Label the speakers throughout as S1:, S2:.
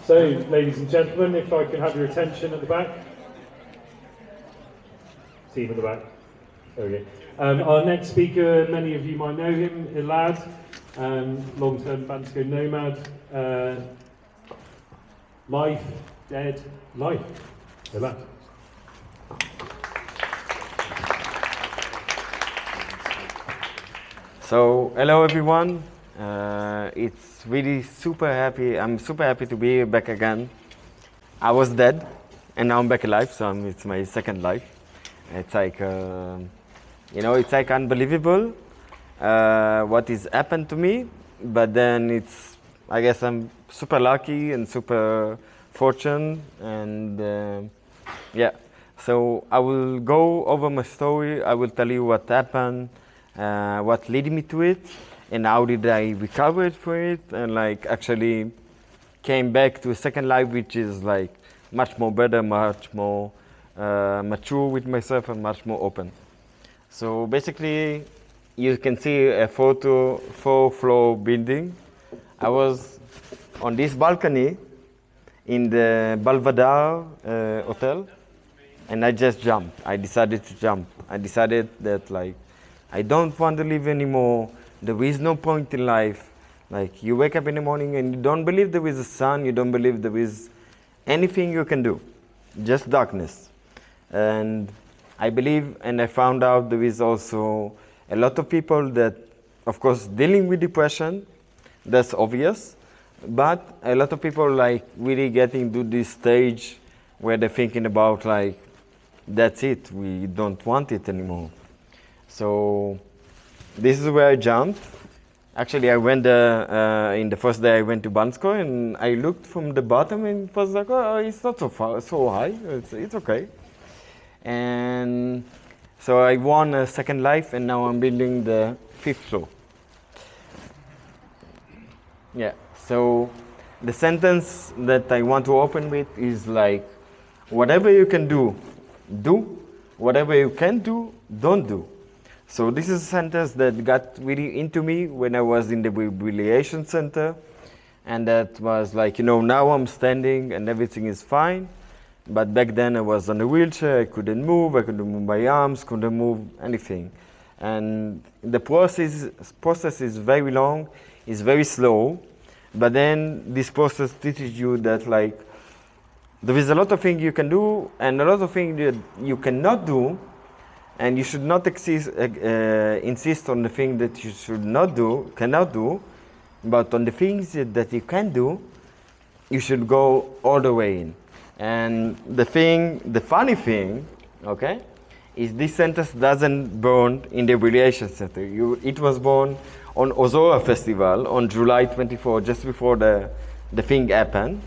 S1: So, ladies and gentlemen, if I can have your attention at the back. Team at the back. There we go. Our next speaker, many of you might know him, Elad, long-term Bansko Nomad, life, dead, life. Elad.
S2: So, hello everyone. It's really I'm super happy to be back again. I was dead and now I'm back alive, so it's my second life. It's like, it's like unbelievable what has happened to me, but then I guess I'm super lucky and super fortunate, and yeah. So I will go over my story, I will tell you what happened, what led me to it, and how did I recover for it, and like actually came back to a second life, which is like much more better, much more mature with myself, and much more open. So basically, you can see a photo, 4-floor building. I was on this balcony in the Belvedere hotel, and I just jumped. I decided to jump. I decided that like, I don't want to live anymore. There is no point in life. Like, you wake up in the morning and you don't believe there is a sun, you don't believe there is anything you can do, just darkness. And I believe, and I found out there is also a lot of people that, of course, dealing with depression, that's obvious, but a lot of people like really getting to this stage where they're thinking about like, that's it, we don't want it anymore. So this is where I jumped. Actually, I went in the first day I went to Bansko, and I looked from the bottom and was like, oh, it's not so far, so high, it's okay. And so I won a second life, and now I'm building the 5th floor. Yeah, so the sentence that I want to open with is like, whatever you can do, do. Whatever you can do, don't do. So this is a sentence that got really into me when I was in the rehabilitation center. And that was like, now I'm standing and everything is fine. But back then I was on a wheelchair, I couldn't move my arms, couldn't move anything. And the process is very long, it's very slow. But then this process teaches you that like, there is a lot of things you can do and a lot of things that you cannot do. And you should not insist on the thing that you cannot do, but on the things that you can do, you should go all the way in. And the funny thing, okay, is this sentence doesn't burn in the rehabilitation center. It was born on Ozora Festival on July 24, just before the thing happened.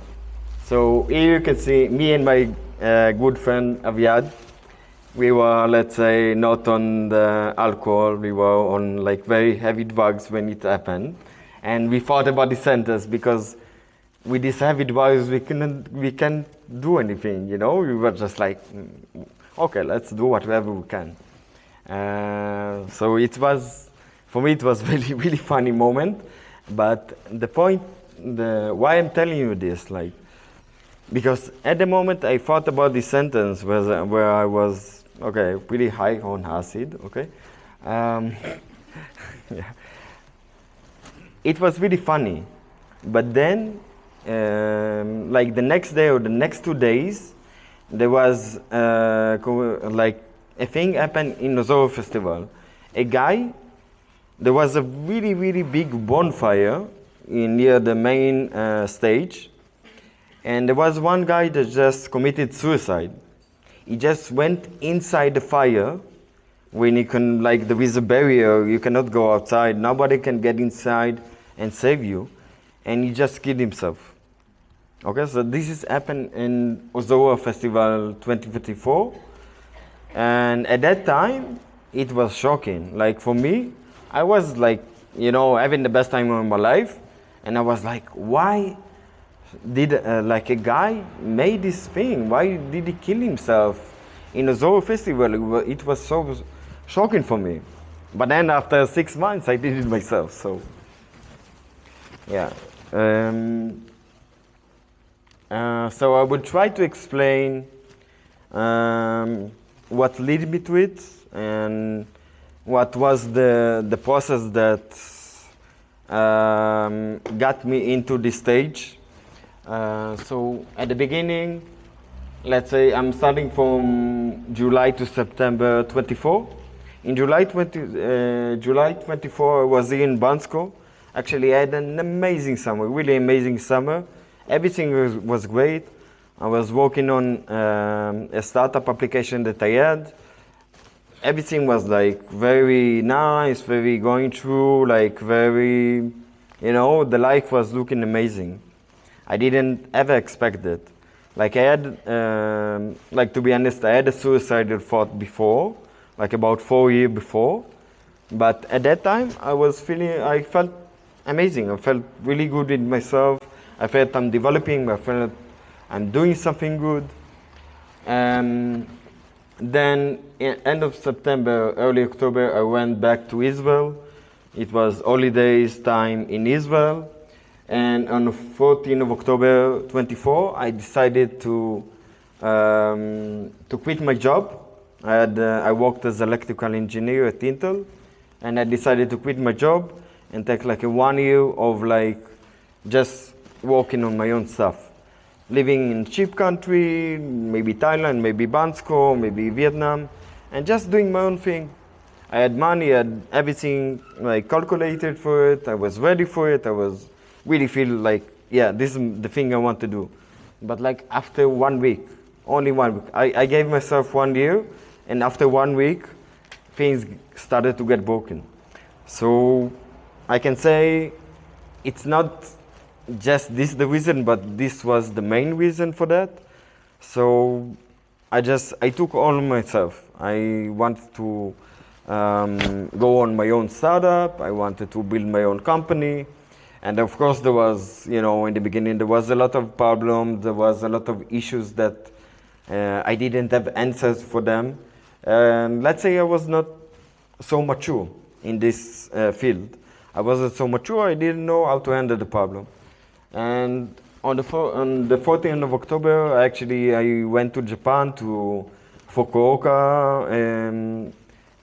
S2: So here you can see me and my good friend Elad. We were, let's say, not on the alcohol, we were on like very heavy drugs when it happened. And we thought about the sentence because with these heavy drugs, we can't do anything, We were just like, okay, let's do whatever we can. So for me, it was really, really funny moment. But the point, why I'm telling you this, like, because at the moment I thought about this sentence where I was, okay, pretty high on acid, okay? Yeah. It was really funny. But then, like the next day or the next 2 days, there was like a thing happened in Ozora Festival. There was a really, really big bonfire near the main stage. And there was one guy that just committed suicide. He just went inside the fire when you can, like, there is a barrier, you cannot go outside, nobody can get inside and save you. And he just killed himself. Okay, so this has happened in Ozora Festival 2024. And at that time, it was shocking. Like for me, I was like, having the best time of my life. And I was like, why did like a guy made this thing? Why did he kill himself in a Ozora Festival? It was so shocking for me. But then after 6 months, I did it myself. So yeah. So I will try to explain what led me to it and what was the process that got me into this stage. So at the beginning, let's say I'm starting from July to September 24. In July 24, I was here in Bansko. Actually, I had an amazing summer, really amazing summer. Everything was great. I was working on a startup application that I had. Everything was like very nice, very going through, like very, the life was looking amazing. I didn't ever expect it. Like I had, to be honest, I had a suicidal thought before, like about 4 years before. But at that time, I felt amazing. I felt really good with myself. I felt I'm developing. I felt I'm doing something good. Then, end of September, early October, I went back to Israel. It was holidays time in Israel. And on the 14th of October 24, I decided to quit my job. I worked as electrical engineer at Intel, and I decided to quit my job and take like a 1 year of like just working on my own stuff. Living in cheap country, maybe Thailand, maybe Bansko, maybe Vietnam, and just doing my own thing. I had money, I had everything like calculated for it. I was ready for it. I was really feel like, yeah, this is the thing I want to do. But like after 1 week, only 1 week, I gave myself 1 year, and after 1 week, things started to get broken. So I can say it's not just this the reason, but this was the main reason for that. So I took all myself. I wanted to go on my own startup. I wanted to build my own company. And of course there was, in the beginning, there was a lot of problems. There was a lot of issues that I didn't have answers for them. And let's say I was not so mature in this field. I wasn't so mature. I didn't know how to handle the problem. And on the 14th of October, actually, I went to Japan to Fukuoka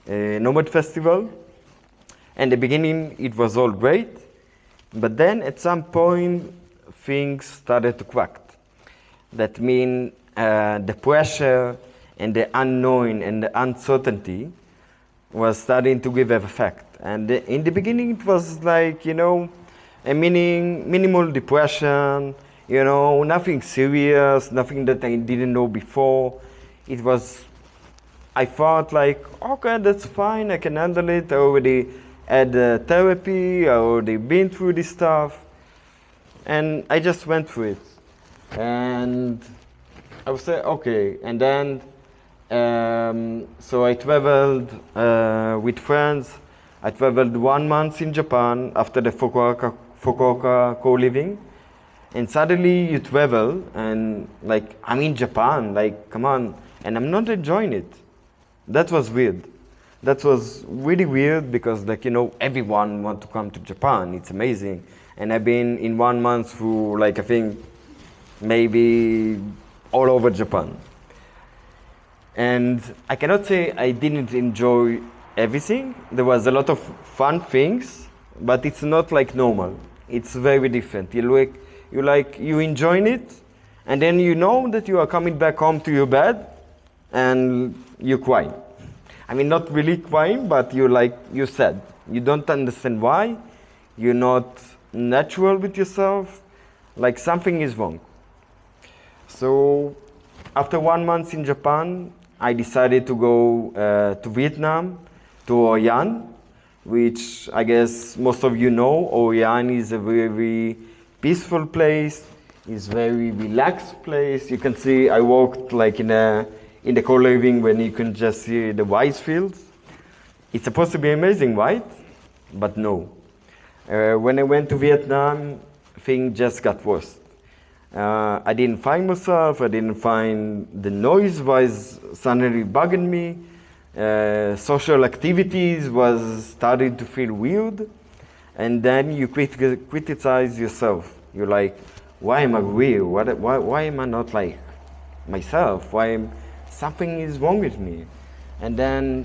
S2: Nomad Festival. In the beginning, it was all great. But then at some point, things started to crack. That means the pressure and the unknown and the uncertainty was starting to give effect. And in the beginning, it was like, a minimal depression, nothing serious, nothing that I didn't know before. I thought like, okay, that's fine, I can handle it. I already had therapy, I already been through this stuff. And I just went through it. And I would say, okay. And then, so I traveled with friends. I traveled 1 month in Japan after the Fukuoka co-living. And suddenly you travel and like, I'm in Japan, like, come on. And I'm not enjoying it. That was weird. That was really weird because like, everyone want to come to Japan. It's amazing. And I've been in 1 month through like, I think maybe all over Japan. And I cannot say I didn't enjoy everything. There was a lot of fun things, but it's not like normal. It's very different. You enjoying it, and then you know that you are coming back home to your bed, and you cry. I mean, not really crying, but you sad. You don't understand why. You're not natural with yourself. Like something is wrong. So after 1 month in Japan, I decided to go to Vietnam, to Hoi An, which I guess most of you know. Hoi An is a very peaceful place. It's very relaxed place. You can see I walked like in the co-living when you can just see the rice fields. It's supposed to be amazing, right? But no. When I went to Vietnam, things just got worse. I didn't find myself. I didn't find the noise was suddenly bugging me. Social activities was starting to feel weird. And then you criticize yourself. You're like, why am I weird? Why am I not like myself? Something is wrong with me? And then,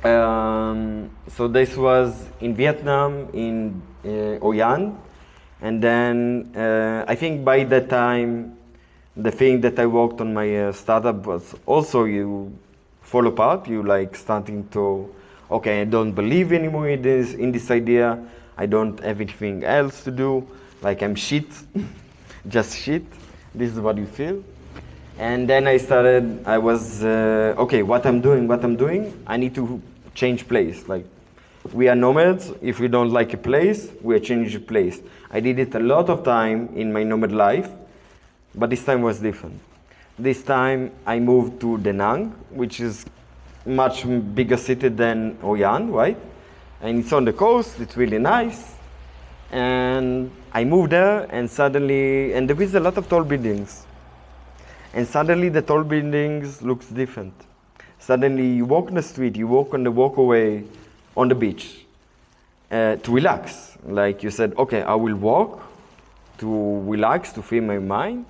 S2: so this was in Vietnam, in Hoi An. And then I think by that time, the thing that I worked on my startup was also you fall apart. You like starting to, okay, I don't believe anymore in this idea. I don't have anything else to do. Like I'm shit, just shit. This is what you feel. And then I was, okay, what I'm doing, I need to change place. Like, we are nomads. If we don't like a place, we change the place. I did it a lot of time in my nomad life, but this time was different. This time I moved to Da Nang, which is much bigger city than Hoi An, right? And it's on the coast, it's really nice. And I moved there, and suddenly, and there is a lot of tall buildings. And suddenly the tall buildings looks different. Suddenly you walk on the street, you walk on the walkway on the beach to relax. Like you said, okay, I will walk to relax, to free my mind.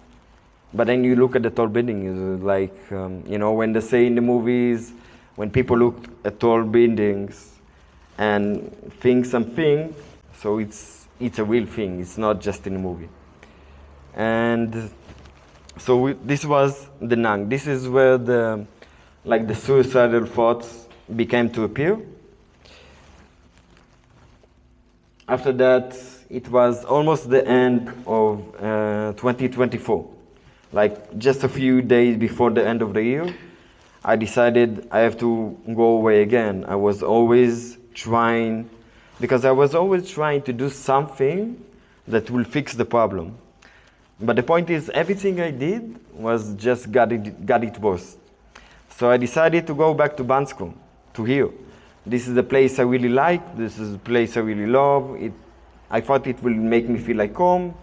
S2: But then you look at the tall buildings, like, you know, when they say in the movies, when people look at tall buildings and think something, so it's a real thing, it's not just in a movie. And so this was Da Nang. This is where the suicidal thoughts began to appear. After that, it was almost the end of 2024. Like just a few days before the end of the year, I decided I have to go away again. I was always trying to do something that will fix the problem. But the point is, everything I did was just got it worse. So I decided to go back to Bansko, to here. This is the place I really like. This is the place I really love. I thought it will make me feel like home.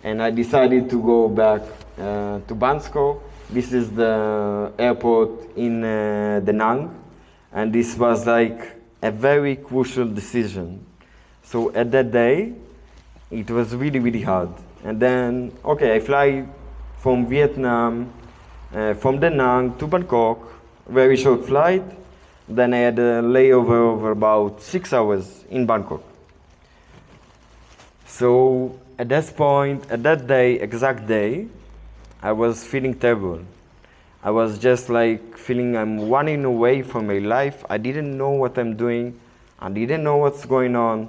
S2: And I decided to go back to Bansko. This is the airport in Da Nang. And this was like a very crucial decision. So at that day, it was really, really hard. And then, okay, I fly from Vietnam, from Da Nang to Bangkok, very short flight. Then I had a layover of about 6 hours in Bangkok. So at that point, at that day, exact day, I was feeling terrible. I was just like feeling I'm running away from my life. I didn't know what I'm doing. I didn't know what's going on.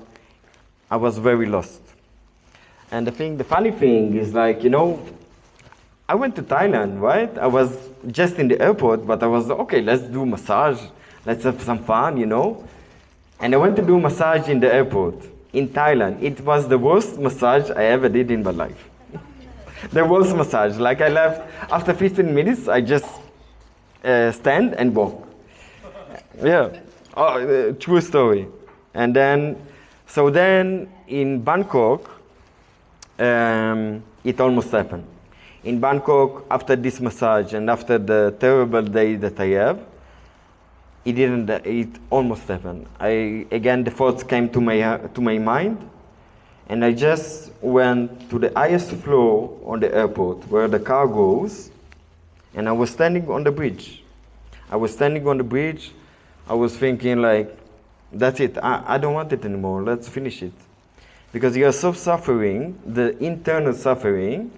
S2: I was very lost. And the funny thing is, like, you know, I went to Thailand, right? I was just in the airport, but I was, okay, let's do massage. Let's have some fun, you know? And I went to do massage in the airport in Thailand. It was the worst massage I ever did in my life. The worst massage. Like, I left after 15 minutes, I just stand and walk. Yeah. Oh, true story. And then, so then in Bangkok, it almost happened. In Bangkok, after this massage and after the terrible day that I have, it almost happened. Again, the thoughts came to my mind, and I just went to the highest floor on the airport where the car goes, and I was standing on the bridge. I was thinking, like, that's it, I don't want it anymore, let's finish it. Because you are so suffering, the internal suffering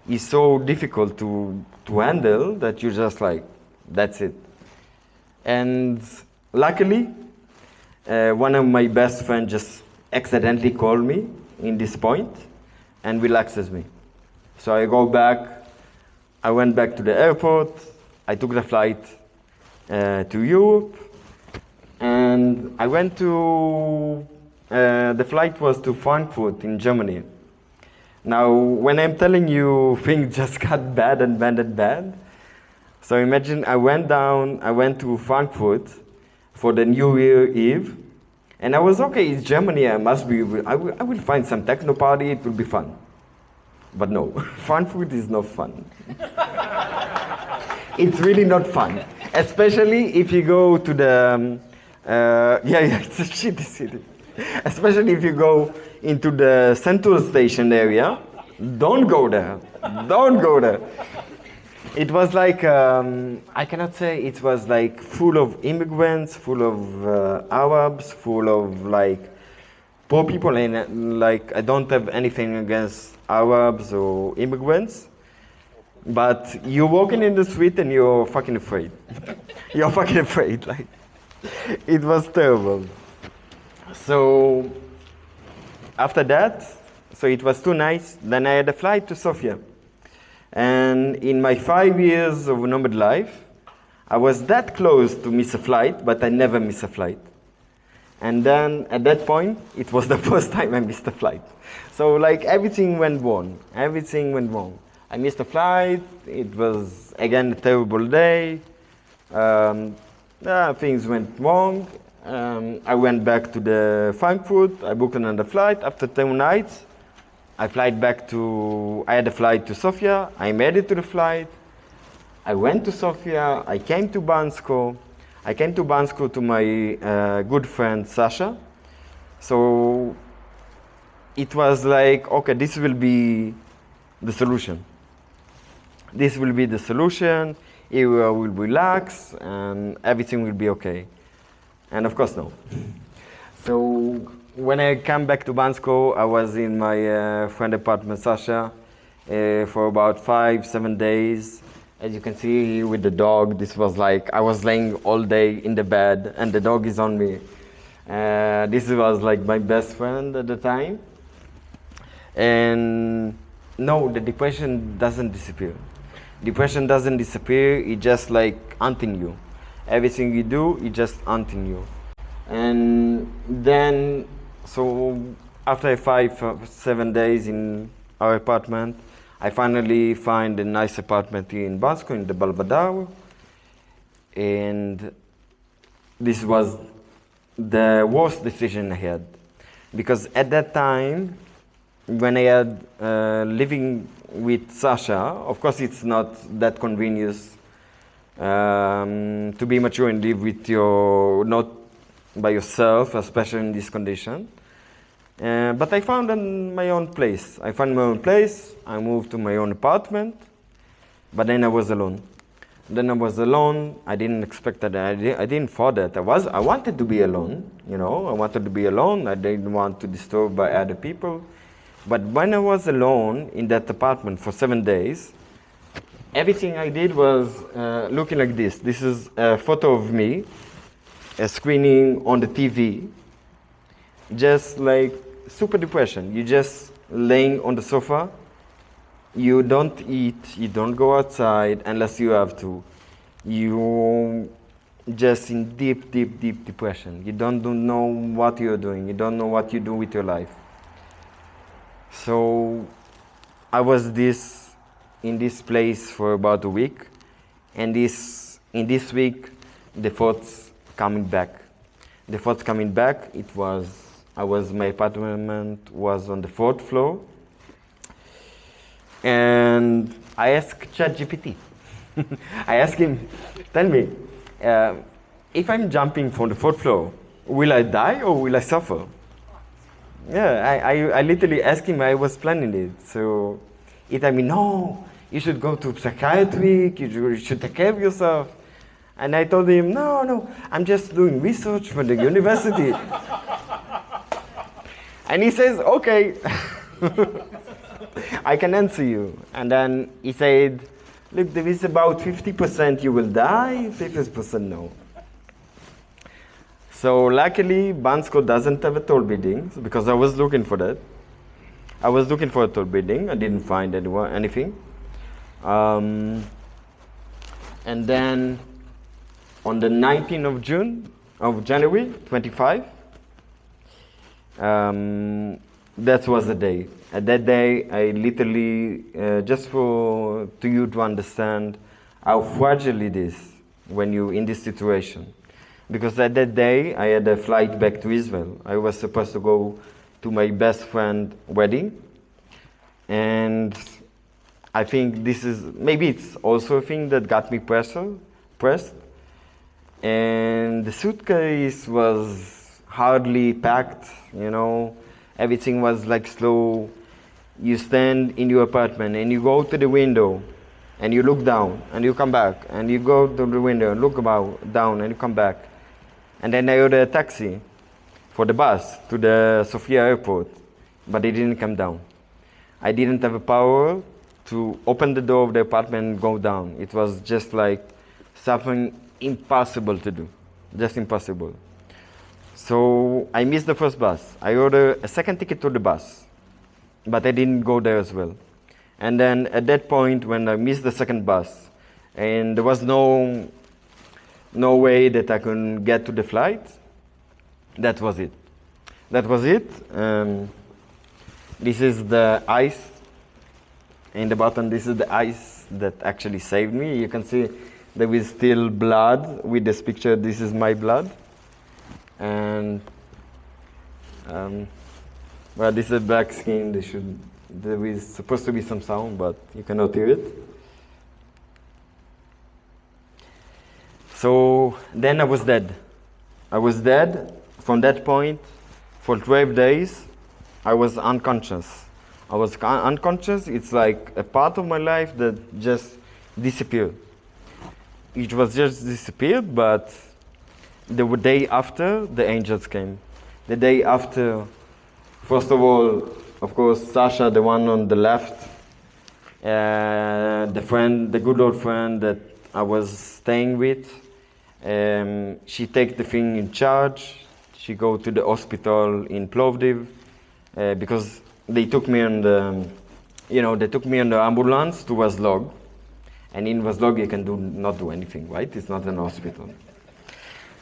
S2: is so difficult to handle that you're just like, that's it. And luckily, one of my best friends just accidentally called me in this point and relaxes me. So I went back to the airport, I took the flight to Europe, and I went to, the flight was to Frankfurt in Germany. Now, when I'm telling you things just got bad and bad and bad, so imagine I went to Frankfurt for the New Year Eve, and I was, okay, it's Germany, I will find some techno party, it will be fun. But no, Frankfurt is not fun. It's really not fun, especially if you go to the, it's a shitty city. Especially if you go into the central station area, Don't go there. Don't go there. It was like, I cannot say it was like full of immigrants, full of Arabs, full of like poor people. And like, I don't have anything against Arabs or immigrants. But you're walking in the street and you're fucking afraid. You're fucking afraid. Like, it was terrible. So after that, so it was 2 nights. Then I had a flight to Sofia. And in my 5 years of nomad life, I was that close to miss a flight, but I never miss a flight. And then at that point, it was the first time I missed a flight. So like everything went wrong. Everything went wrong. I missed a flight. It was again a terrible day. Things went wrong. I went back to the Frankfurt. I booked another flight. After 2 nights, I had a flight to Sofia. I made it to the flight. I went to Sofia. I came to Bansko. I came to Bansko to my good friend Sasha. So it was like, okay, this will be the solution. This will be the solution. It will relax and everything will be okay. And of course, no. So when I came back to Bansko, I was in my friend apartment, Sasha, for about 5-7 days. As you can see with the dog, this was like, I was laying all day in the bed and the dog is on me. This was like my best friend at the time. And no, the depression doesn't disappear. Depression doesn't disappear, it just like haunting you. Everything you do, it just haunting you. And then, so after 5-7 days in our apartment, I finally find a nice apartment in Bansko, in the Balbadar. And this was the worst decision I had. Because at that time, when I had living with Sasha, of course it's not that convenient to be mature and live with not by yourself, especially in this condition. But I found my own place. I found my own place. I moved to my own apartment, but then I was alone. I didn't expect that. I didn't thought that. I wanted to be alone. I wanted to be alone. I didn't want to disturb by other people. But when I was alone in that apartment for 7 days, everything I did was looking like this. This is a photo of me, a screening on the TV, just like super depression. You just laying on the sofa. You don't eat. You don't go outside unless you have to. You just in deep, deep, deep depression. You don't know what you're doing. You don't know what you do with your life. So I was in this place for about a week, and in this week, the thoughts coming back. My apartment was on the 4th floor, and I asked ChatGPT. I asked him, tell me, if I'm jumping from the 4th floor, will I die or will I suffer? Yeah, I literally asked him, I was planning it. So he told me, no, you should go to psychiatric, you should take care of yourself. And I told him, no, I'm just doing research for the university. And he says, okay, I can answer you. And then he said, look, there is about 50% you will die, 50% no. So luckily, Bansko doesn't have a tall building, because I was looking for that. I was looking for a tall building. I didn't find anything. And then on the 19th of January 25, that was the day. At that day, I literally, just for you to understand how fragile it is when you're in this situation. Because at that day, I had a flight back to Israel. I was supposed to go to my best friend's wedding. And I think maybe it's also a thing that got me pressed. And the suitcase was hardly packed, Everything was like slow. you stand in your apartment and you go to the window and you look down and you come back and you go to the window and look down and you come back. And then I ordered a taxi for the bus to the Sofia airport, but it didn't come down. I didn't have the power to open the door of the apartment and go down. It was just like something impossible to do, just impossible. So I missed the first bus. I ordered a second ticket to the bus, but I didn't go there as well. And then at that point, when I missed the second bus, and there was no way that I could get to the flight, that was it. That was it. This is the ice in the bottom. This is the ice that actually saved me. You can see there is still blood with this picture. This is my blood. And well, this is black skin. There is supposed to be some sound, but you cannot hear it. So then I was dead. I was dead. From that point, for 12 days, I was unconscious. I was unconscious. It's like a part of my life that just disappeared. It was just disappeared, but the day after, the angels came. The day after, first of all, of course, Sasha, the one on the left, the good old friend that I was staying with, she take the thing in charge. She go to the hospital in Plovdiv because they took me on the, they took me on the ambulance to Vaslog, and in Vaslog you can not do anything, right? It's not an hospital.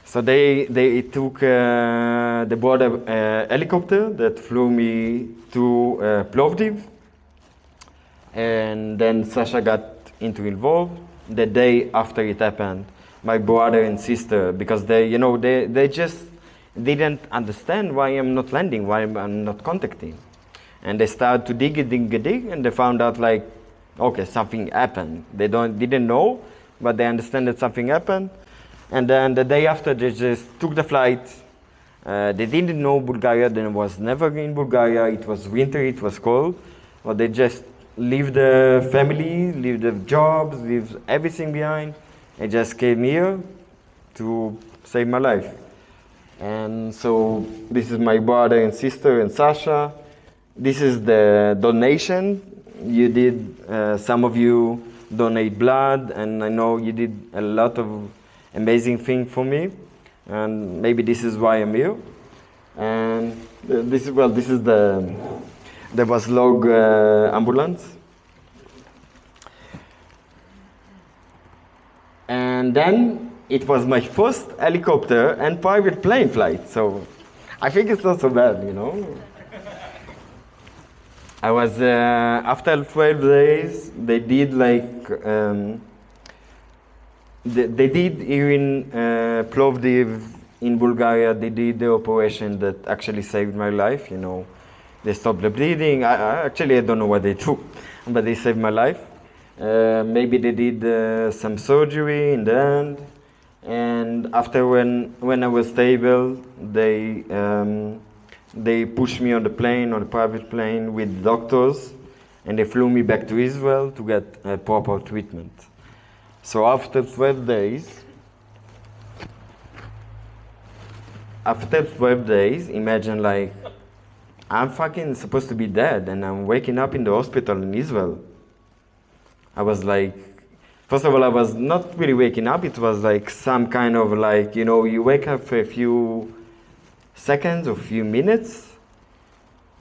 S2: So they bought a helicopter that flew me to Plovdiv, and then Sasha got involved. The day after it happened, my brother and sister, because they just didn't understand why I'm not landing, why I'm not contacting, and they started to dig, and they found out like, okay, something happened. They didn't know, but they understand that something happened. And then the day after, they just took the flight. They didn't know Bulgaria. They was never in Bulgaria. It was winter. It was cold. But they just leave the family, leave the jobs, leave everything behind, and just came here to save my life. And so this is my brother and sister and Sasha. This is the donation you did. Some of you donate blood, and I know you did a lot of amazing thing for me, and maybe this is why I'm here. And this is the Vaslog ambulance. And then it was my first helicopter and private plane flight, so I think it's not so bad, I was after 12 days. They did like. They did here in Plovdiv in Bulgaria. They did the operation that actually saved my life. They stopped the bleeding. I don't know what they do, but they saved my life. Maybe they did some surgery in the end, and after when I was stable, they pushed me on the private plane with doctors, and they flew me back to Israel to get a proper treatment. So after 12 days, imagine like, I'm fucking supposed to be dead and I'm waking up in the hospital in Israel. I was like, first of all, I was not really waking up. It was like some kind of like, you wake up for a few seconds or few minutes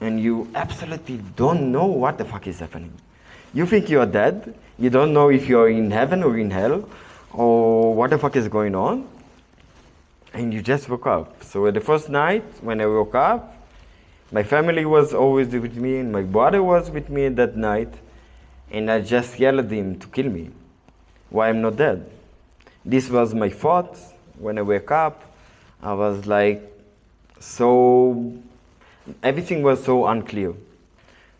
S2: and you absolutely don't know what the fuck is happening. You think you're dead. You don't know if you're in heaven or in hell, or what the fuck is going on, and you just woke up. So the first night when I woke up, my family was always with me, and my brother was with me that night, and I just yelled at him to kill me. Why I'm not dead? This was my thought when I wake up. I was like, everything was so unclear.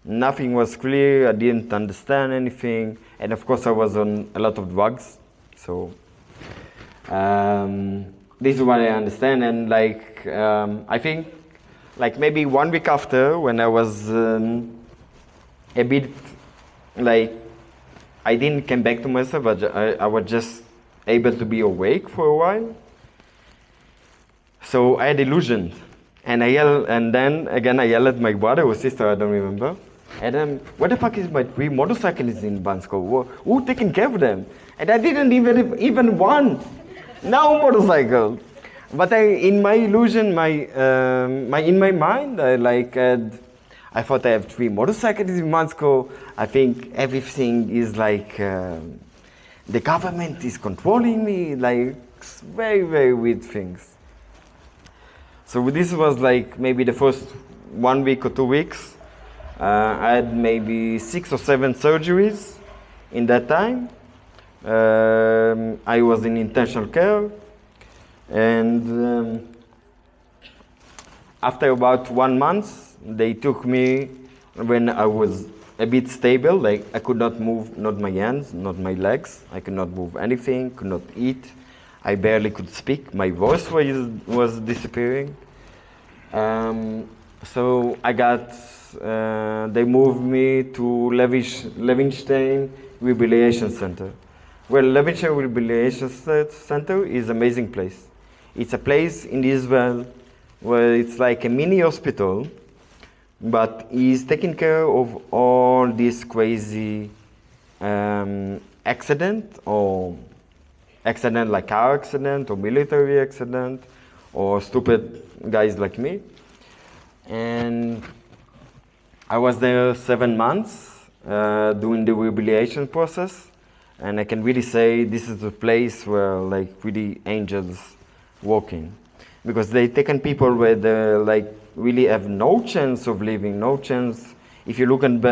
S2: Nothing was clear. I didn't understand anything, and of course I was on a lot of drugs. So this is what I understand. And I think maybe 1 week after, when I was a bit like I didn't come back to myself, but I was just able to be awake for a while. So I had illusions, and then again I yelled at my brother or sister, I don't remember. And then, what the fuck is my 3 motorcycles in Bansko? Who taking care of them? And I didn't even one. No motorcycle. But in my illusion, in my mind, I thought I have 3 motorcycles in Bansko. I think everything is like the government is controlling me, like very, very weird things. So this was like maybe the first 1 week or 2 weeks. I had maybe 6 or 7 surgeries in that time. I was in intensive care, and after about 1 month, they took me when I was a bit stable. Like I could not move, not my hands, not my legs. I could not move anything, could not eat. I barely could speak. My voice was disappearing. So I got. They moved me to Levinstein Rehabilitation Center. Well, Levinstein Rehabilitation Center is an amazing place. It's a place in Israel where it's like a mini hospital, but he's taking care of all these crazy accident like car accident or military accident or stupid guys like me. And I was there 7 months doing the rehabilitation process, and I can really say this is the place where like really angels walking, because they taken people where they like really have no chance of living, no chance. If you look at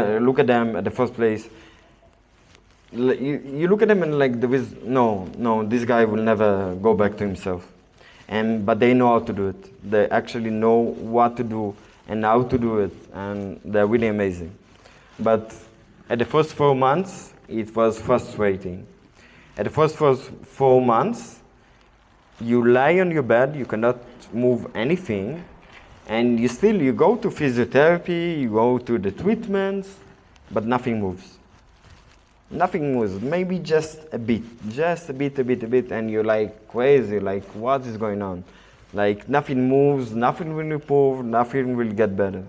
S2: them at the first place, you look at them and like there is no, this guy will never go back to himself, but they know how to do it. They actually know what to do and how to do it, and they're really amazing. But at the first 4 months, it was frustrating. At the first 4 months, you lie on your bed, you cannot move anything, and you go to physiotherapy, you go to the treatments, but nothing moves. Nothing moves, maybe just a bit, and you're like crazy, like what is going on? Like nothing moves, nothing will improve, nothing will get better.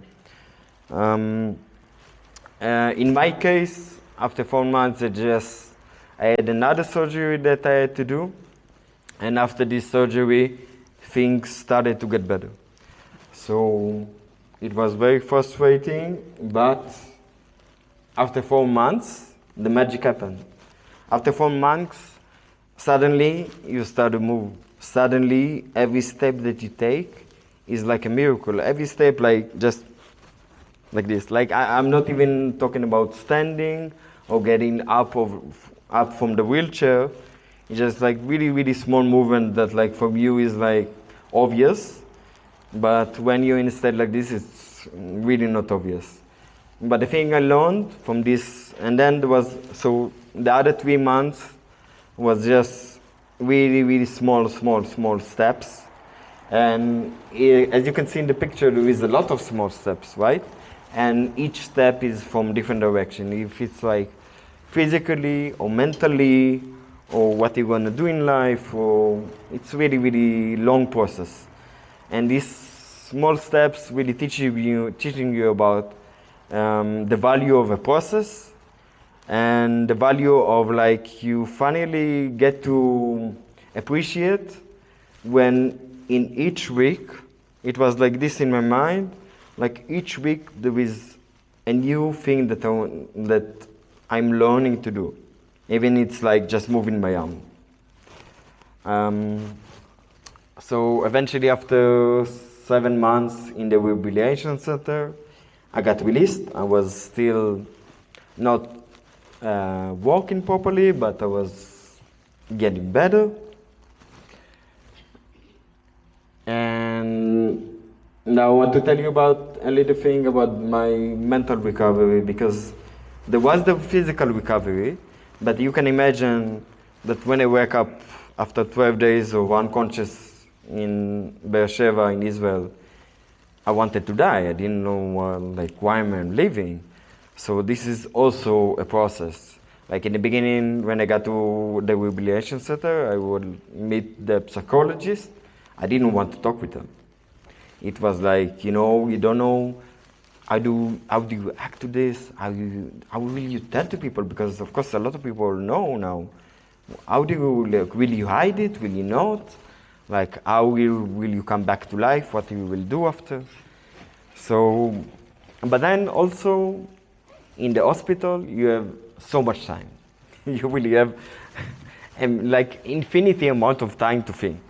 S2: In my case, after 4 months, I had another surgery that I had to do, and after this surgery, things started to get better. So it was very frustrating, but after 4 months, the magic happened. After 4 months, suddenly you start to move. Suddenly, every step that you take is like a miracle. Every step, like just like this. Like I'm not even talking about standing or getting up from the wheelchair. It's just like really, really small movement that, like for you, is like obvious. But when you're in a state like this, it's really not obvious. But the thing I learned from this, and then the other 3 months was just really, really small steps. And as you can see in the picture, there is a lot of small steps, right? And each step is from different direction. If it's like physically or mentally or what you're gonna do in life, or it's really, really long process. And these small steps really teaching you about the value of a process, and the value of like you finally get to appreciate when in each week, it was like this in my mind, like each week there is a new thing that I'm learning to do. Even it's like just moving my arm. So eventually after 7 months in the rehabilitation center, I got released. I was still not walking properly, but I was getting better. And now I want to tell you about a little thing about my mental recovery, because there was the physical recovery, but you can imagine that when I wake up after 12 days of unconscious in Beersheba in Israel, I wanted to die. I didn't know like why am I living. So this is also a process. Like in the beginning, when I got to the rehabilitation center, I would meet the psychologist. I didn't want to talk with them. It was like, you don't know how do you act to this? How will you tell to people? Because of course a lot of people know now. How do you will you hide it? Will you not? Like how will you come back to life? What you will do after? So, but then also in the hospital you have so much time. You really have like infinity amount of time to think.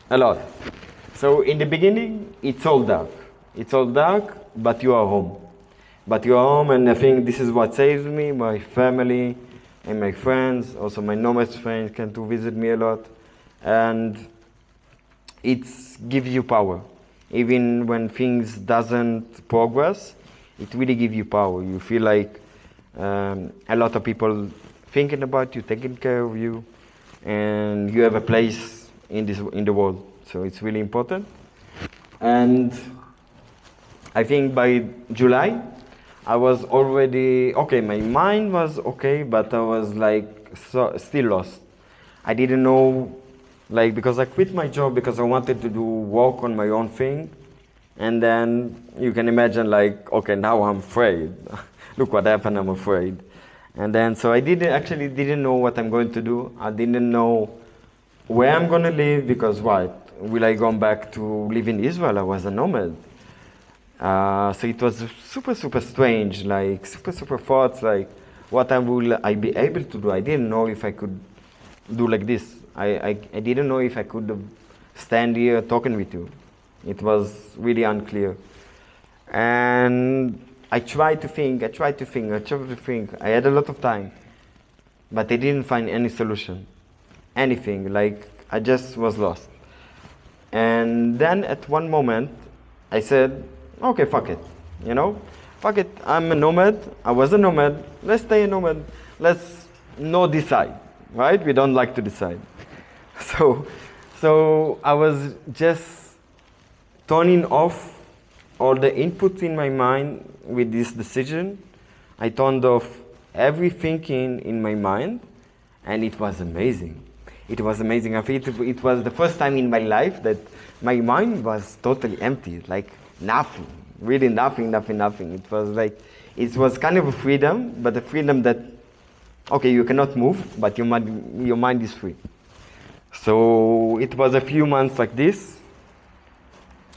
S2: A lot. So in the beginning it's all dark. It's all dark, but you are home. But you are home, and I think this is what saves me, my family and my friends. Also my nomad friends come to visit me a lot. And it gives you power. Even when things doesn't progress, it really gives you power. You feel like a lot of people thinking about you, taking care of you, and you have a place in the world. So it's really important. And I think by July, I was already okay. My mind was okay, but I was like still lost. I didn't know, like, because I quit my job because I wanted to do work on my own thing, and then you can imagine, like, okay, now I'm afraid. Look what happened. I'm afraid, and then so I didn't know what I'm going to do. I didn't know where I'm going to live because what will I go back to live in Israel? I was a nomad. So it was super strange, like super thoughts, like what will I be able to do? I didn't know if I could do like this. I didn't know if I could stand here talking with you. It was really unclear. And I tried to think. I had a lot of time, but I didn't find any solution, anything. Like I just was lost. And then at one moment, I said, okay, fuck it, fuck it, I'm a nomad, I was a nomad, let's stay a nomad, let's not decide, right? We don't like to decide. So I was just turning off all the input in my mind with this decision. I turned off every thinking in my mind, and it was amazing. It was amazing. I think it was the first time in my life that my mind was totally empty, like nothing, really nothing. It was like, it was kind of a freedom, but a freedom that, okay, you cannot move, but your mind is free. So it was a few months like this,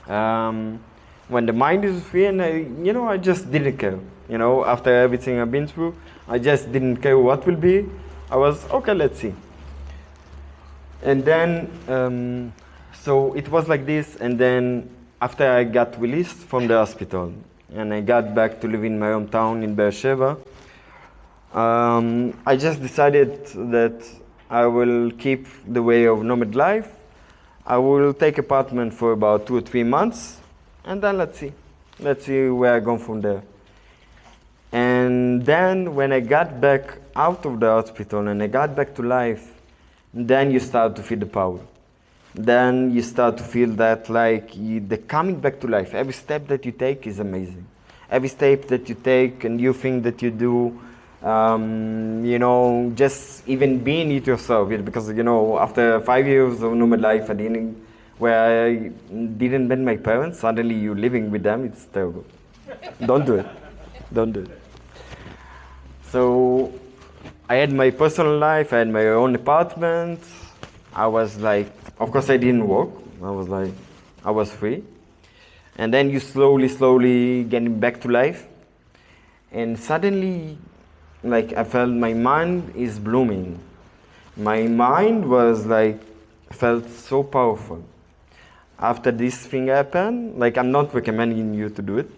S2: when the mind is free, and I just didn't care. After everything I've been through, I just didn't care what will be. I was, okay, let's see. And then, so it was like this, and then after I got released from the hospital and I got back to live in my hometown in Beersheba, I just decided that I will keep the way of nomad life. I will take apartment for about 2 or 3 months, and then let's see where I go from there. And then when I got back out of the hospital and I got back to life, then you start to feel the power. Then you start to feel that the coming back to life, every step that you take is amazing. Every step that you take, a new thing that you do, just even being it yourself. Because, after 5 years of nomad life, where I didn't meet my parents, suddenly you're living with them, it's terrible. Don't do it. So I had my personal life, I had my own apartment. I was like, of course I didn't work. I was free. And then you slowly getting back to life. And suddenly, I felt my mind is blooming. My mind was felt so powerful. After this thing happened, I'm not recommending you to do it,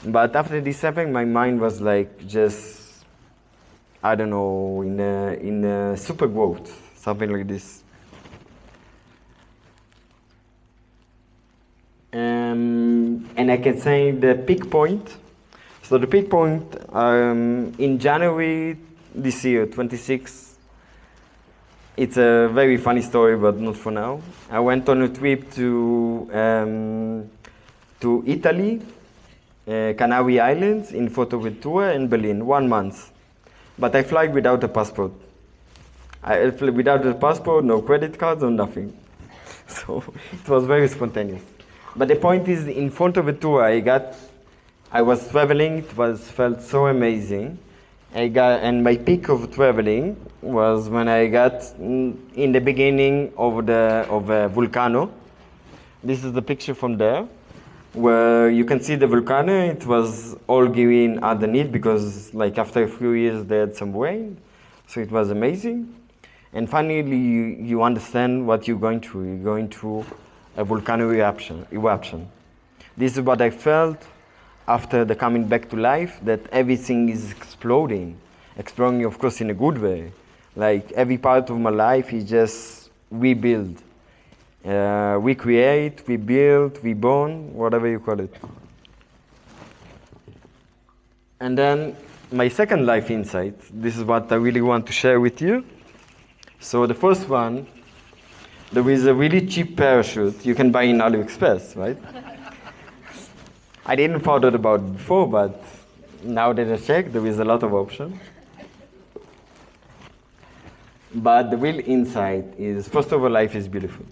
S2: but after this happened, my mind was just, I don't know, in a super growth, something like this. And I can say the peak point. So the peak point in January this year, 26. It's a very funny story, but not for now. I went on a trip to Italy Canary Islands in Fuerteventura and Berlin, 1 month. But I fly without a passport. I fly without a passport, no credit cards, no nothing. So it was very spontaneous. But the point is, in Fuerteventura, I was traveling. Felt so amazing. And my peak of traveling was when I got in the beginning of a volcano. This is the picture from there, where you can see the volcano. It was all green underneath because, like, after a few years they had some rain, so it was amazing. And finally, you understand what you're going through. You're going through a volcano eruption. This is what I felt after the coming back to life, that everything is exploding, of course, in a good way. Like, every part of my life is just rebuild. We create, we build, we born, whatever you call it. And then my second life insight, this is what I really want to share with you. So the first one, there is a really cheap parachute you can buy in AliExpress, right? I didn't thought about it before, but now that I check, there is a lot of options. But the real insight is, first of all, life is beautiful.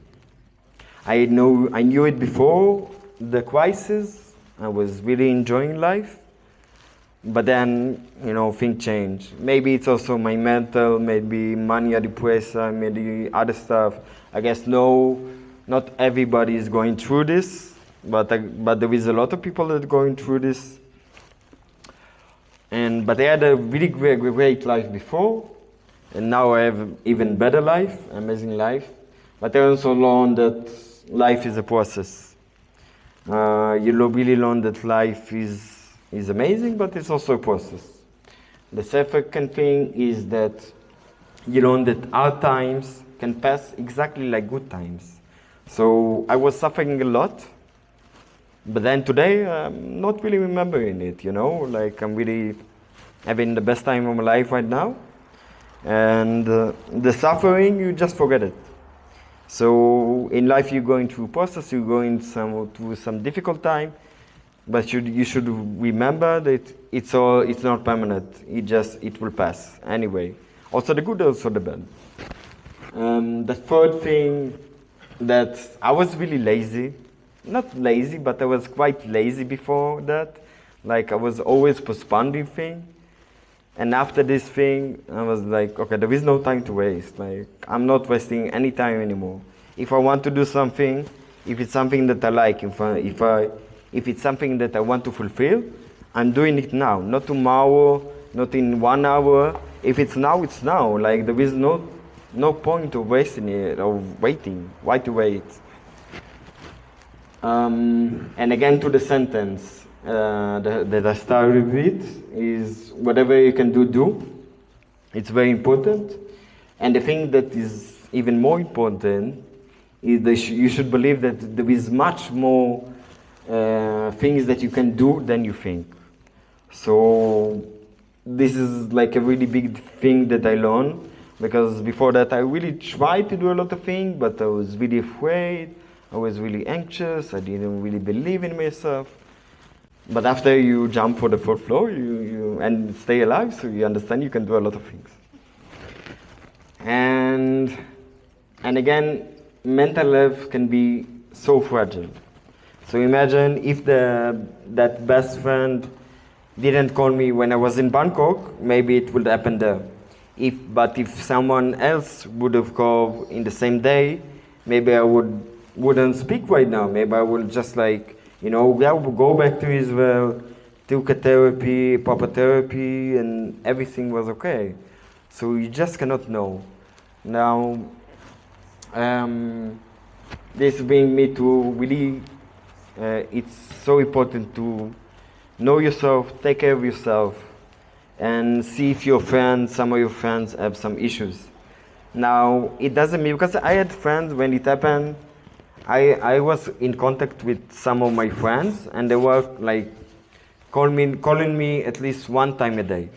S2: I knew it before the crisis. I was really enjoying life. But then, things change. Maybe it's also my mental, maybe mania depressa, maybe other stuff. I guess not everybody is going through this. But there is a lot of people that are going through this. But I had a really great life before, and now I have even better life, amazing life. But I also learned that life is a process. You really learn that life is amazing, but it's also a process. The second thing is that you learn that hard times can pass exactly like good times. So I was suffering a lot. But then today, I'm not really remembering it, like I'm really having the best time of my life right now. And the suffering, you just forget it. So in life, you're going through a process, you're going through some difficult time, but you should remember that it's not permanent. It will pass anyway. Also the good, also the bad. The third thing, that I was really lazy. Not lazy, but I was quite lazy before that. Like, I was always postponing things. And after this thing, I was like, okay, there is no time to waste. Like, I'm not wasting any time anymore. If I want to do something, if it's something that I like, if it's something that I want to fulfill, I'm doing it now. Not tomorrow, not in 1 hour. If it's now, it's now. Like, there is no point of wasting it or waiting. Why to wait? And again, to the sentence that I started with is, whatever you can do. It's very important. And the thing that is even more important is that you should believe that there is much more things that you can do than you think. So this is like a really big thing that I learned, because before that I really tried to do a lot of things, but I was really afraid. I was really anxious. I didn't really believe in myself. But after you jump for the fourth floor, you and stay alive, so you understand you can do a lot of things. And again, mental health can be so fragile. So imagine if that best friend didn't call me when I was in Bangkok, maybe it would happen there. But if someone else would have called in the same day, maybe I wouldn't speak right now. Maybe I will just go back to Israel, took a proper therapy, and everything was okay. So you just cannot know. Now, this brings me to really, it's so important to know yourself, take care of yourself, and see if some of your friends have some issues. Now, it doesn't mean, because I had friends when it happened, I was in contact with some of my friends, and they were like calling me at least one time a day.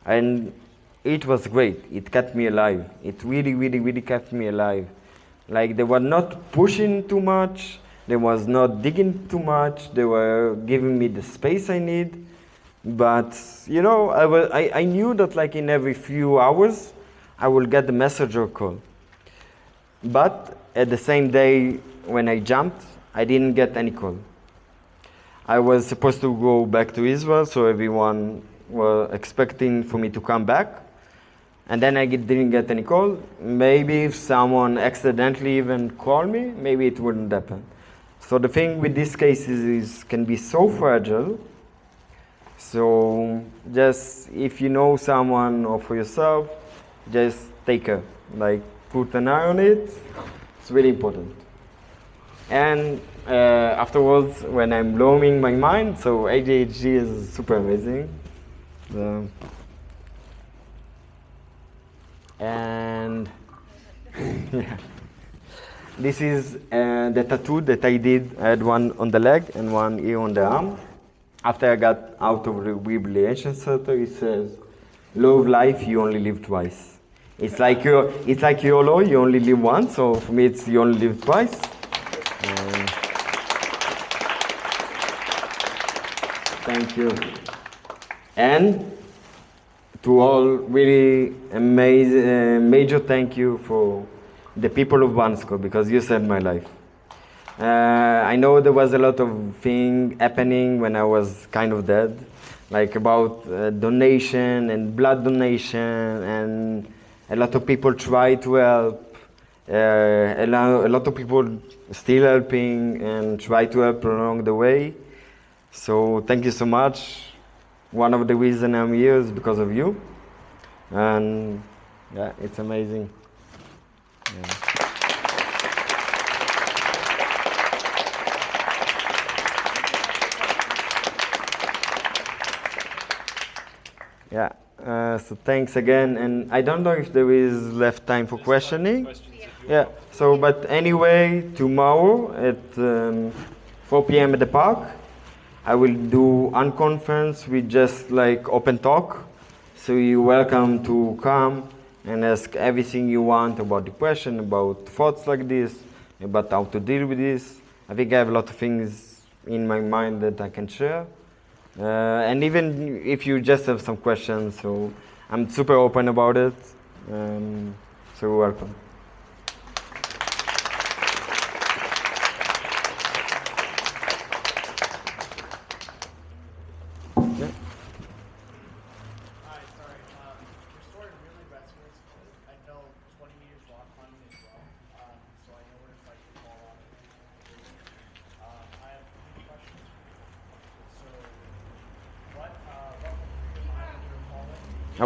S2: And it was great. It kept me alive. It really, really, really kept me alive. Like, they were not pushing too much. They was not digging too much. They were giving me the space I need. But you know, I knew that like in every few hours, I will get the message or call. But at the same day when I jumped, I didn't get any call. I was supposed to go back to Israel, so everyone were expecting for me to come back. And then I didn't get any call. Maybe if someone accidentally even called me, maybe it wouldn't happen. So the thing with these cases is can be so fragile. So just if you know someone or for yourself, just take care. Like put an eye on it. It's really important. And afterwards, when I'm blooming my mind, so ADHD is super amazing. And yeah. This is the tattoo that I did. I had one on the leg and one here on the arm. After I got out of the rehabilitation center, it says, "Love life, you only live twice." It's like YOLO, you only live once. So for me, it's you only live twice. Thank you. And to all, really amazing, major thank you for the people of Bansko, because you saved my life. I know there was a lot of things happening when I was kind of dead, like about donation and blood donation, and a lot of people try to help. A lot of people still helping and try to help along the way. So thank you so much. One of the reasons I'm here is because of you. And yeah, it's amazing. Yeah. Yeah, so thanks again, and I don't know if there is left time for questioning. Yeah, so but anyway, tomorrow at 4 p.m. at the park, I will do unconference with just like open talk. So you're welcome to come and ask everything you want about depression, about thoughts like this, about how to deal with this. I think I have a lot of things in my mind that I can share. And even if you just have some questions, so I'm super open about it. So you're welcome. Yeah.
S3: Hi, sorry. Your story really resonates with me. I know 20 meters rock climbing as well, so I know what it's like to fall off. I have a few questions for you. So, what went through your mind when you were falling?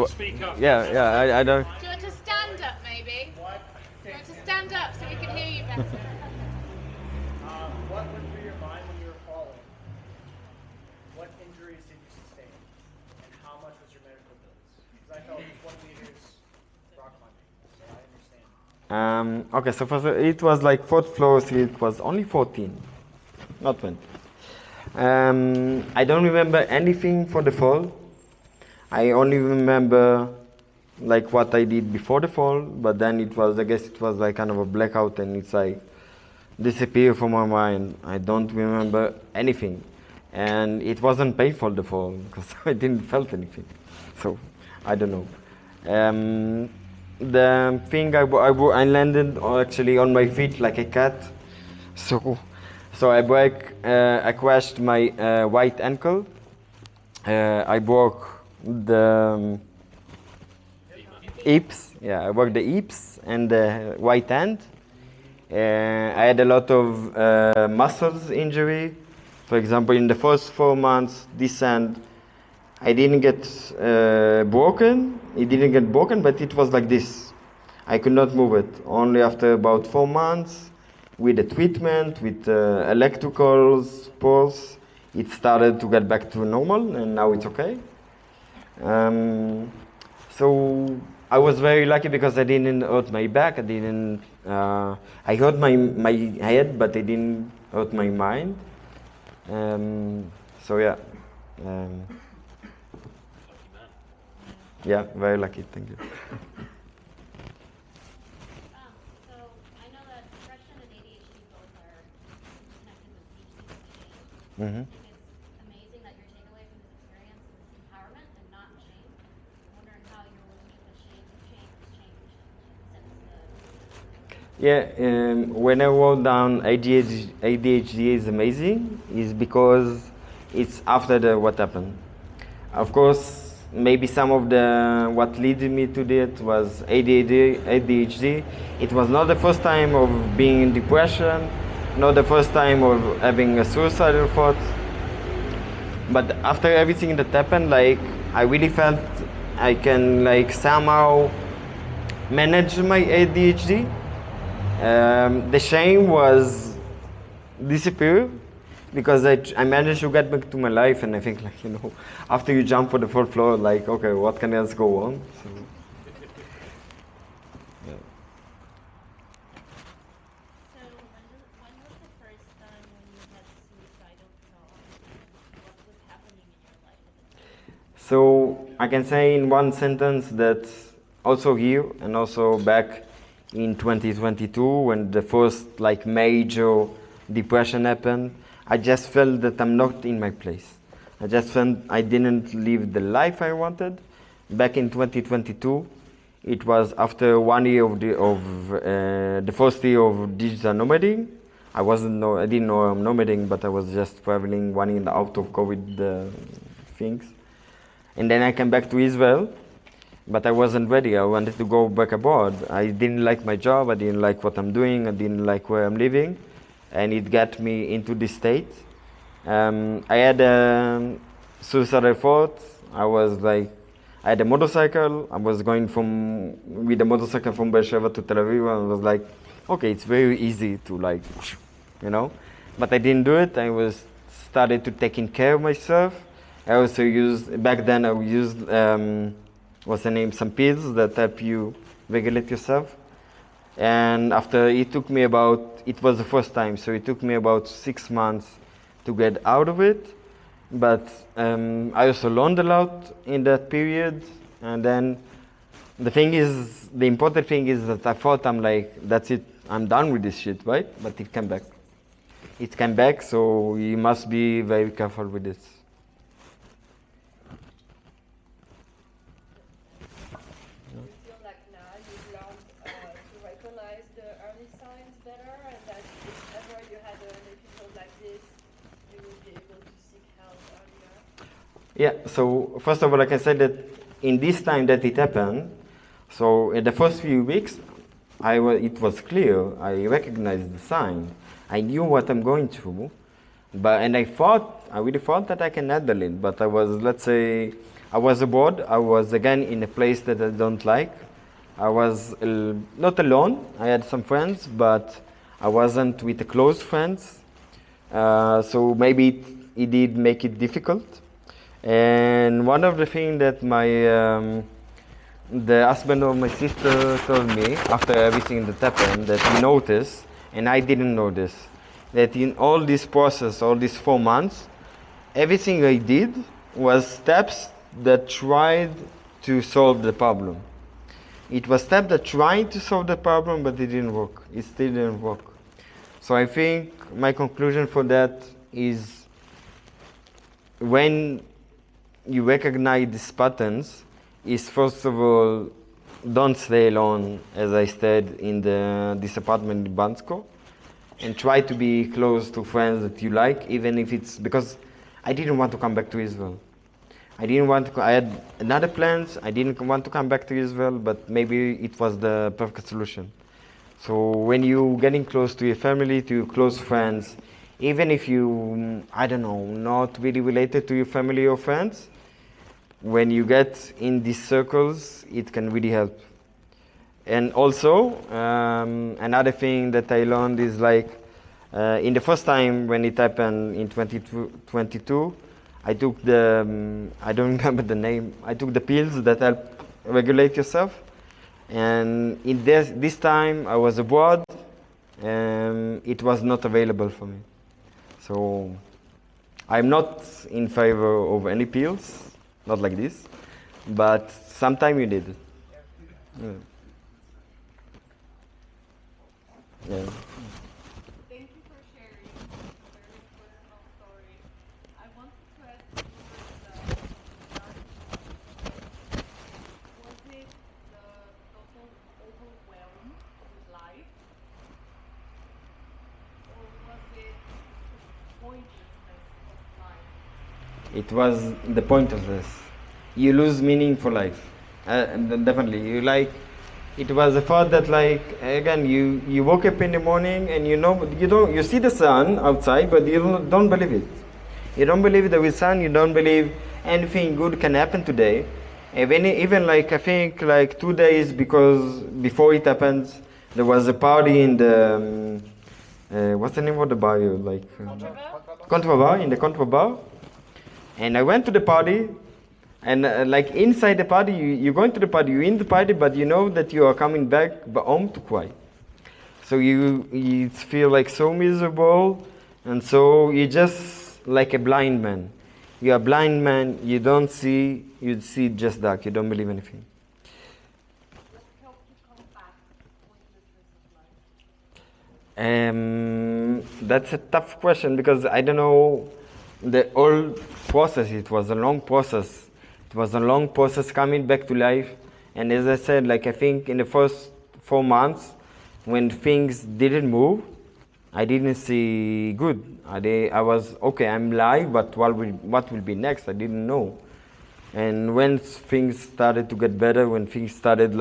S1: Speak up.
S2: Yeah, I don't.
S4: Do you want to stand up, maybe?
S3: What?
S4: Do you want to stand up so we can hear you better?
S3: What went through your mind when you were falling? What injuries did you sustain? And how much was your medical bills? Because I fell 20 meters rock climbing, so I understand.
S2: Okay, so it was like 4th floor, so it was only 14, not 20. I don't remember anything for the fall. I only remember like what I did before the fall, but then I guess it was like kind of a blackout, and it's like disappeared from my mind. I don't remember anything. And it wasn't painful, the fall, because I didn't felt anything. So, I don't know. The thing I landed actually on my feet like a cat. So I crashed my right ankle. I broke the hips. Yeah, I broke the hips and the right hand. I had a lot of muscles injury. For example, in the first 4 months, this hand, I didn't get broken. It didn't get broken, but it was like this. I could not move it. Only after about 4 months, with the treatment, with electrical pulse, it started to get back to normal, and now it's okay. So I was very lucky because I didn't hurt my back. I hurt my head, but I didn't hurt my mind. So yeah. Yeah, very lucky. Thank you.
S4: So I know that depression and ADHD both are
S2: Mhm.
S5: It's amazing that your takeaway from this experience is empowerment and not shame. I'm wondering how your relationship with shame has changed since the.
S2: Yeah, when I wrote down ADHD is amazing, is because it's after the what happened. Of course, maybe some of the what led me to that was ADHD. It was not the first time of being in depression, not the first time of having a suicidal thought. But after everything that happened, like I really felt I can like somehow manage my ADHD. The shame was disappear because I managed to get back to my life, and I think like after you jump for the fourth floor, like okay, what can else go on? So, yeah.
S5: So when was the first time when you had suicidal thoughts? What was happening in your life at the time?
S2: So I can say in one sentence that also here and also back in 2022 when the first like major depression happened, I just felt that I'm not in my place. I just felt I didn't live the life I wanted. Back in 2022, it was after 1 year of the first year of digital nomading. I didn't know I'm nomading, but I was just traveling 1 year out of COVID things. And then I came back to Israel, but I wasn't ready. I wanted to go back abroad. I didn't like my job. I didn't like what I'm doing. I didn't like where I'm living. And it got me into this state. I had a suicidal thought. I had a motorcycle. I was going with a motorcycle from Beersheba to Tel Aviv. And I was like, okay, it's very easy to but I didn't do it. Started to taking care of myself. I also back then I used, what's the name, some pills that help you regulate yourself. And after it was the first time, so it took me about 6 months to get out of it. But I also learned a lot in that period. And then the important thing is that I thought I'm like, that's it, I'm done with this shit, right? But it came back. It came back, so you must be very careful with this.
S6: Do you feel like now you've learned to recognize the early signs better, and that if ever you had an episode like this, you would be able to seek help earlier?
S2: Yeah, so first of all, I can say that in this time that it happened, so in the first few weeks, it was clear, I recognized the sign. I knew what I'm going through, and I really thought that I can handle it, but I was abroad, I was again in a place that I don't like. I was not alone, I had some friends, but I wasn't with the close friends, so maybe it did make it difficult. And one of the things that the husband of my sister told me after everything that happened, that he noticed, and I didn't know this, that in all this process, all these 4 months, everything I did was steps that tried to solve the problem. It was steps that tried to solve the problem, but it didn't work. It still didn't work. So I think my conclusion for that is when you recognize these patterns, is first of all, don't stay alone, as I said, in this apartment in Bansko, and try to be close to friends that you like, even if it's because I didn't want to come back to Israel. I had another plans. I didn't want to come back to Israel, but maybe it was the perfect solution. So when you getting close to your family, to your close friends, even if you, I don't know, not really related to your family or friends, when you get in these circles, it can really help. And also, another thing that I learned is in the first time when it happened in 2022, I took I don't remember the name, I took the pills that help regulate yourself. And in this time I was abroad and it was not available for me. So I'm not in favor of any pills, not like this, but sometimes you need it. Yeah. Yeah.
S4: Thank you for sharing a very personal story.
S2: It was the point of this. You lose meaning for life. Definitely. It was the thought that again, you woke up in the morning and you see the sun outside, but you don't believe it. You don't believe there is sun, you don't believe anything good can happen today. Even I think 2 days because before it happens, there was a party in the, what's the name of the bar? Contra Bar, in the Contra Bar. And I went to the party, and inside the party, you're going to the party, you're in the party, but you know that you are coming back home to cry. So you feel so miserable, and so you just like a blind man. You're a blind man, you don't see, you see just dark, you don't believe anything.
S6: What helped you come back with the truth of life?
S2: That's a tough question because I don't know the whole process. It was a long process. It was a long process coming back to life. And as I said, I think in the first 4 months, when things didn't move, I didn't see good. I was, okay, I'm live, but what will be next? I didn't know. And when things started to get better, when things started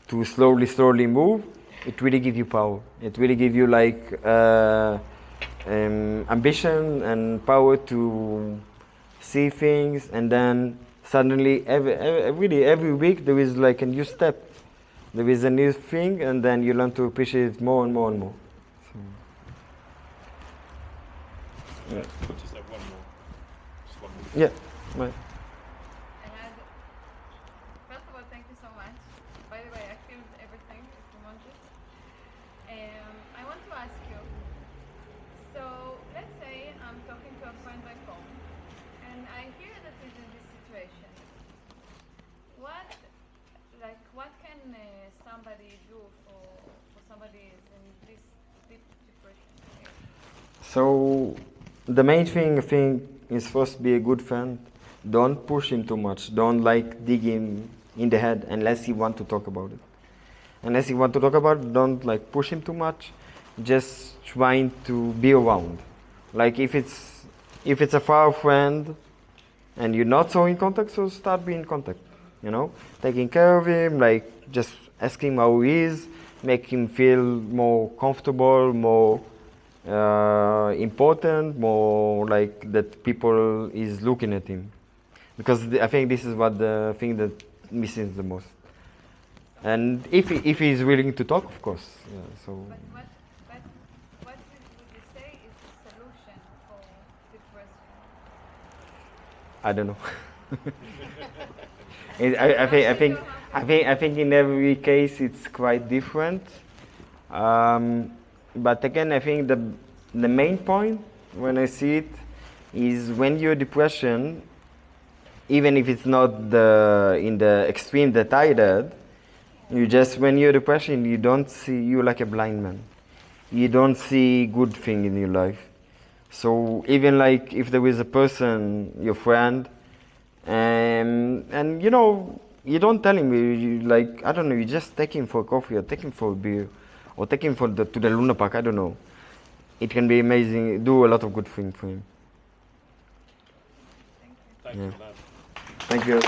S2: to slowly move, it really gives you power. It really gives you ambition and power to see things, and then suddenly every week there is a new step. There is a new thing, and then you learn to appreciate it more and more and more. So.
S1: Yeah. Just have one more. Just one more.
S2: Yeah. Right.
S4: Elad, first of all, thank you so much. By the way, I filmed everything if you want it. I want to ask you, so let's say I'm talking to a friend back home, and I hear that he's in this situation. What can somebody do for somebody who's in this deep depression?
S2: So the main thing I think is first be a good friend. Don't push him too much. Don't dig him in the head unless you want to talk about it. Unless you want to talk about it, don't push him too much. Just trying to be around. If it's a far friend and you're not so in contact, so start being in contact. Taking care of him, just ask him how he is, make him feel more comfortable, more important, more that people is looking at him. Because I think this is what the thing that misses the most. And if he's willing to talk, of course. Yeah, so.
S4: But what would you say is the solution for depression?
S2: I don't know. I think in every case it's quite different. But again, I think the main point when I see it is when you're depression, even if it's not in the extreme that I did, when you're depression, you don't see, you're like a blind man. You don't see good thing in your life. So even if there is a person, your friend, and you don't tell him, I don't know, you just take him for coffee or take him for a beer or take him to the Luna Park, I don't know. It can be amazing, do a lot of good things for him.
S1: Thank you for that.
S2: Thank you.